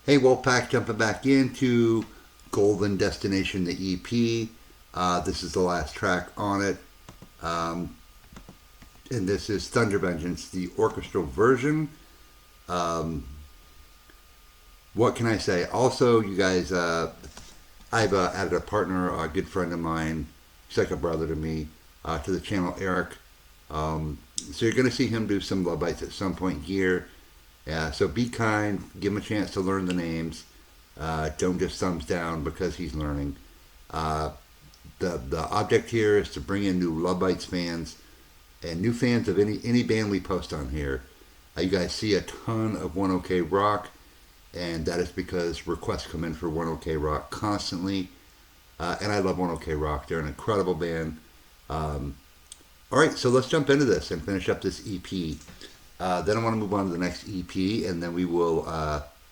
Hey, Wolfpack, jumping back into Golden Destination, the EP. This is the last track on it. Um, and this is Thunder Vengeance, the orchestral version. Um, what can I say? Also, you guys, I've added a partner, a good friend of mine, he's like a brother to me, to the channel, Eric. So you're going to see him do some Lovebites at some point here. So be kind, give him a chance to learn the names. Don't just thumbs down because he's learning. Uh, the object here is to bring in new Lovebites fans and new fans of any band we post on here. You guys see a ton of 1OK Rock, and that is because requests come in for 1OK Rock constantly. And I love 1OK Rock. They're an incredible band. All right, so let's jump into this and finish up this EP. Then I want to move on to the next EP, and then we will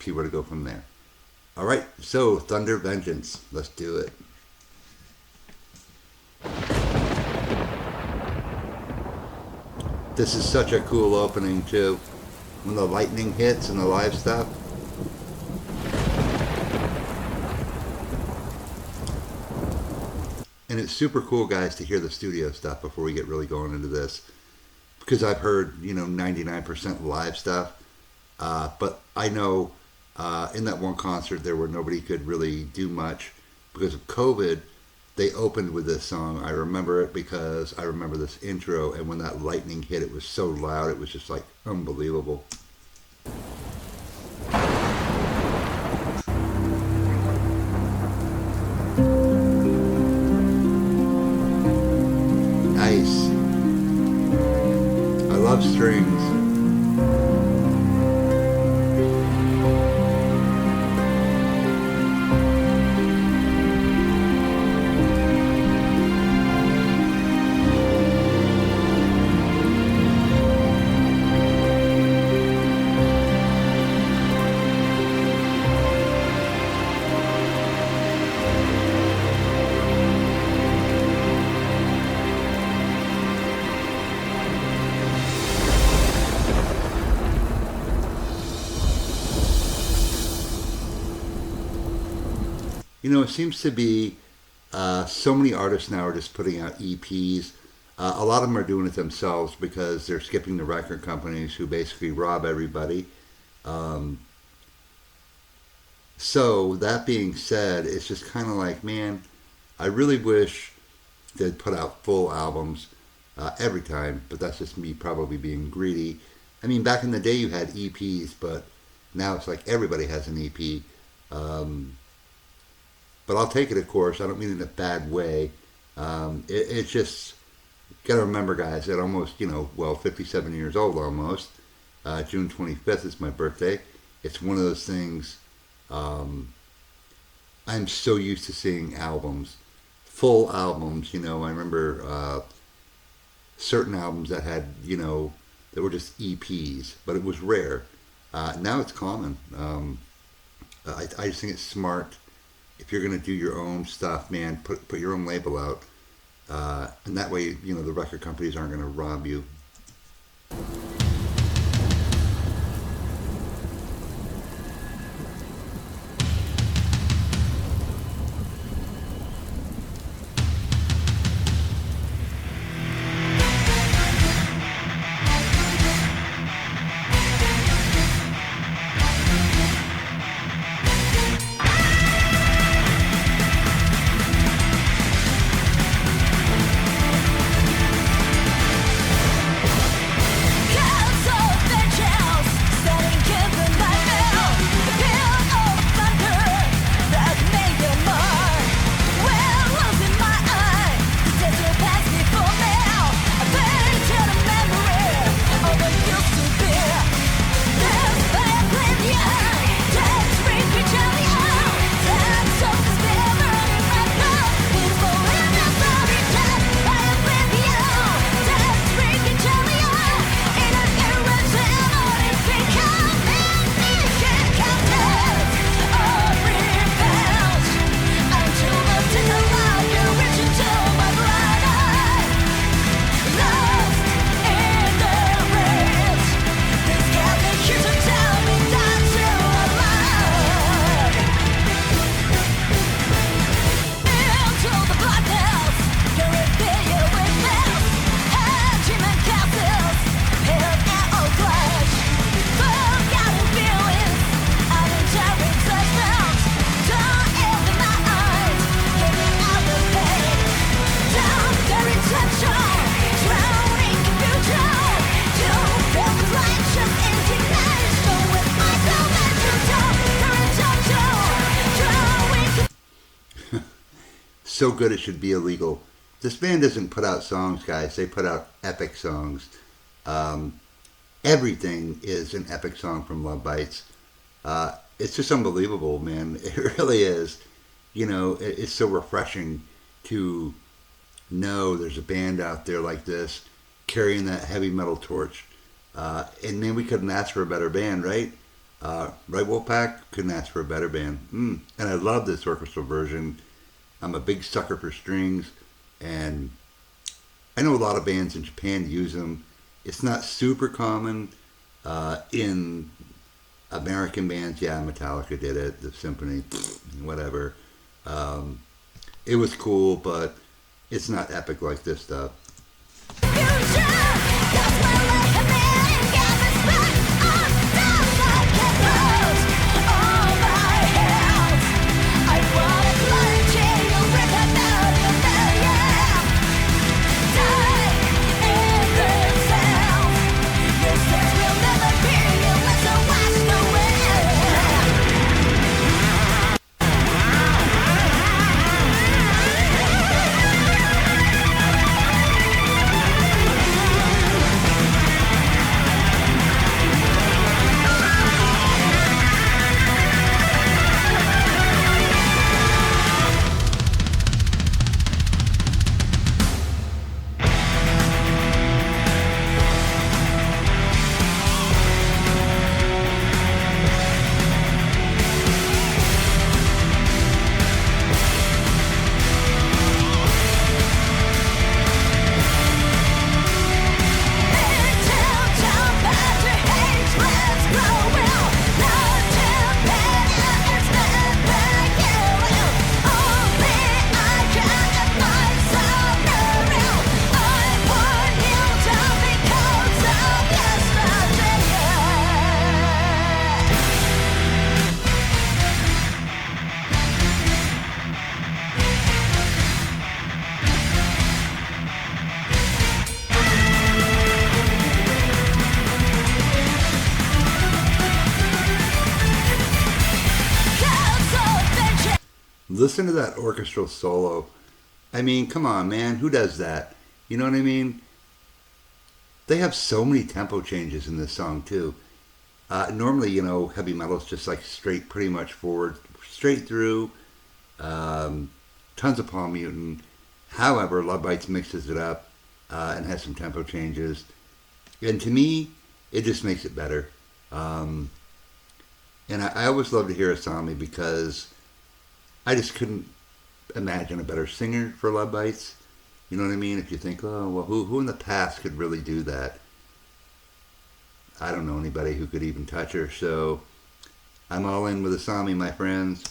see where to go from there. All right, so Thunder Vengeance. Let's do it. This is such a cool opening, too. When the lightning hits and the live stuff. And it's super cool, guys, to hear the studio stuff before we get really going into this. Because I've heard, 99% live stuff. But I know in that one concert there where nobody could really do much because of COVID, they opened with this song. I remember it because I remember this intro, and when that lightning hit, it was so loud, it was just like unbelievable. Nice. I love strings. It seems to be so many artists now are just putting out EPs. A lot of them are doing it themselves because they're skipping the record companies who basically rob everybody. Um, so that being said, it's just kind of like, man, I really wish they'd put out full albums every time, but that's just me probably being greedy. I mean, back in the day you had EPs, but now it's like everybody has an EP. Um, but I'll take it, of course. I don't mean it in a bad way. It's just, got to remember, guys, that almost, 57 years old almost. June 25th is my birthday. It's one of those things, I'm so used to seeing albums, full albums. I remember certain albums that had, that were just EPs, but it was rare. Now it's common. I just think it's smart. If you're going to do your own stuff, man, put your own label out. And that way, the record companies aren't going to rob you. so good it should be illegal. This band doesn't put out songs, guys. They put out epic songs. Um, Everything is an epic song from Lovebites. It's just unbelievable, man. It really is. It's so refreshing to know there's a band out there like this carrying that heavy metal torch. And man, we couldn't ask for a better band, right? Right, Wolfpack? Couldn't ask for a better band. And I love this orchestral version. I'm a big sucker for strings, and I know a lot of bands in Japan use them. It's not super common in American bands. Yeah, Metallica did it, the Symphony, whatever. It was cool, but it's not epic like this stuff. Listen to that orchestral solo. I mean, come on, man. Who does that? You know what I mean? They have so many tempo changes in this song, too. Normally, heavy metal's just like straight, pretty much forward, straight through. Tons of palm mutant. However, Lovebites mixes it up and has some tempo changes. And to me, it just makes it better. And I always love to hear Asami because I just couldn't imagine a better singer for Lovebites. You know what I mean? If you think, oh, well, who in the past could really do that? I don't know anybody who could even touch her. So I'm all in with Asami, my friends.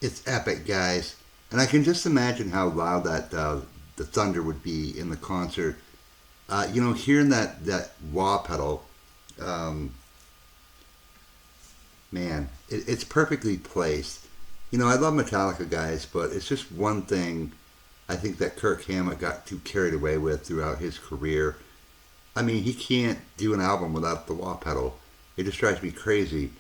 It's epic, guys. And I can just imagine how loud that the thunder would be in the concert. Hearing that wah pedal, um, man, it's perfectly placed. I love Metallica, guys, but it's just one thing I think that Kirk Hammett got too carried away with throughout his career. I mean, he can't do an album without the wah pedal. It just drives me crazy,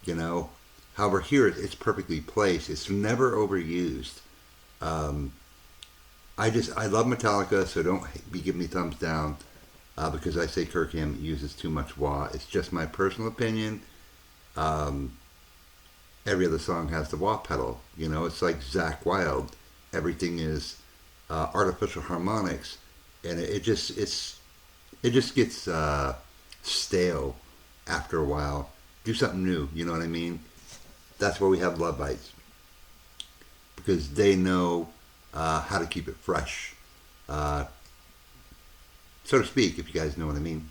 you know. However, here it's perfectly placed. It's never overused. Um, I love Metallica, so don't be giving me thumbs down because I say Kirk Hammett uses too much wah. It's just my personal opinion. Um, every other song has the wah pedal. It's like Zakk Wylde. Everything is artificial harmonics, and it just gets stale after a while. Do something new. You know what I mean? That's why we have Lovebites, because they know how to keep it fresh, uh, so to speak. If you guys know what I mean.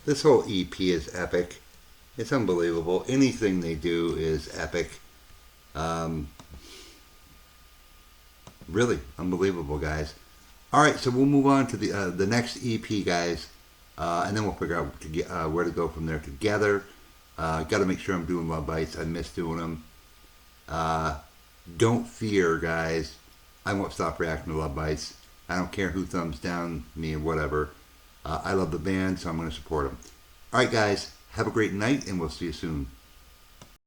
This whole EP is epic. It's unbelievable. Anything they do is epic. Um, really unbelievable, guys. All right, so we'll move on to the next EP, guys, and then we'll figure out where to go from there together. Got to make sure I'm doing Love Bites. I miss doing them. Uh, don't fear, guys. I won't stop reacting to Love Bites. I don't care who thumbs down me or whatever. I love the band, so I'm going to support them. All right, guys. Have a great night, and we'll see you soon.